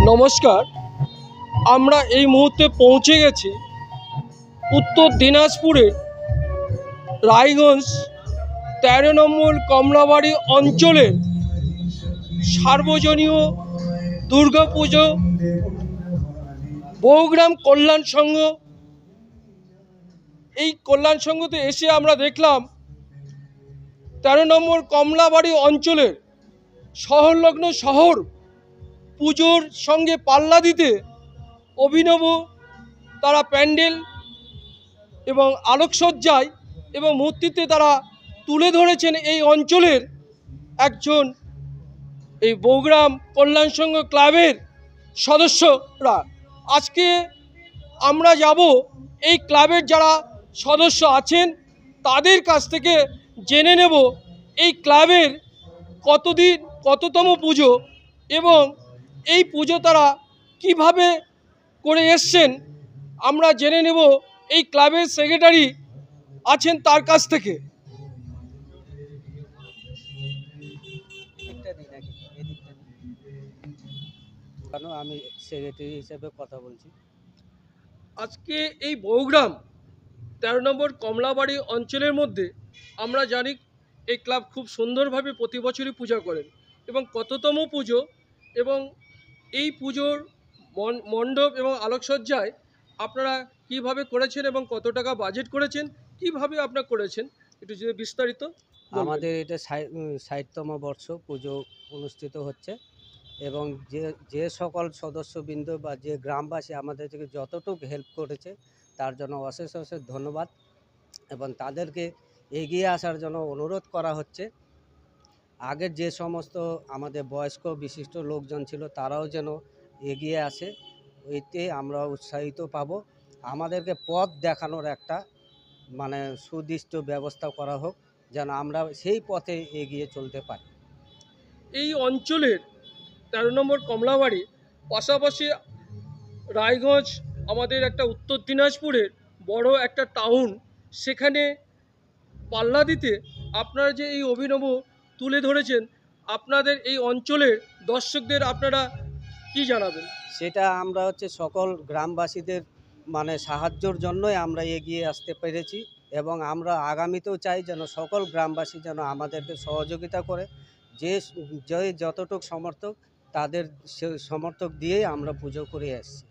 নমস্কার। আমরা এই মুহূর্তে পৌঁছে গেছি উত্তর দিনাজপুরের রায়গঞ্জ ১৩ নম্বর কমলাবাড়ি অঞ্চলের সার্বজনীয় দুর্গাপুজো বৌগ্রাম কল্যাণ সংঘ। এই কল্যাণ সংঘতে এসে আমরা দেখলাম ১৩ নম্বর কমলাবাড়ি অঞ্চলের শহরলগ্ন শহর পুজোর সঙ্গে পাল্লা দিতে অভিনব তারা প্যান্ডেল এবং আলোকসজ্জায় এবং মূর্তিতে তারা তুলে ধরেছেন এই অঞ্চলের একজন এই বৌগ্রাম কল্যাণ সংঘ ক্লাবের সদস্যরা। আজকে আমরা যাব এই ক্লাবের যারা সদস্য আছেন তাদের কাছ থেকে জেনে নেব এই ক্লাবের কততম পুজো এবং এই পুজো তারা কিভাবে করে এসছেন আমরা জেনে নেব এই ক্লাবের সেক্রেটারি আছেন তার কাছ থেকে। আমি সেক্রেটারি হিসেবে কথা বলছি। আজকে এই বৌগ্রাম ১৩ নম্বর কমলাবাড়ি অঞ্চলের মধ্যে আমরা জানি এই ক্লাব খুব সুন্দরভাবে প্রতি বছরই পূজা করেন এবং কততম পুজো এবং এই পুজোর মণ্ডপ এবং আলোকসজ্জায় আপনারা কিভাবে করেছেন এবং কত টাকা বাজেট করেছেন, কিভাবে আপনারা করেছেন একটু যদি বিস্তারিত। আমাদের এটা ৬০তম বর্ষ পুজো অনুষ্ঠিত হচ্ছে এবং যে সকল সদস্যবৃন্দ বা যে গ্রামবাসী আমাদেরকে যতটুকু হেল্প করেছে তার জন্য অশেষ অশেষ ধন্যবাদ এবং তাদেরকে এগিয়ে আসার জন্য অনুরোধ করা হচ্ছে। আগের যে সমস্ত আমাদের বয়স্ক বিশিষ্ট লোকজন ছিল তারাও যেন এগিয়ে আসে, এতে আমরা উৎসাহিত পাব। আমাদেরকে পথ দেখানোর একটা সুনির্দিষ্ট ব্যবস্থা করা হোক যেন আমরা সেই পথে এগিয়ে চলতে পারি। এই অঞ্চলের ১৩ নম্বর কমলাবাড়ি পাশাপাশি রায়গঞ্জ আমাদের একটা উত্তর দিনাজপুরের বড় একটা টাউন, সেখানে পাল্লা দিতে আপনারা যে এই অভিনব তুলে ধরেছেন আপনাদের এই অঞ্চলের দর্শকদের আপনারা কি জানাবেন? সেটা আমরা সকল গ্রামবাসীদের সাহায্যর জন্যই আমরা এগিয়ে আসতে পেরেছি এবং আমরা আগামীতেও চাই যেন সকল গ্রামবাসী যেন আমাদেরকে সহযোগিতা করে, যে যতটুকু সমর্থক তাদের সমর্থক দিয়েই আমরা পুজো করে এসেছি।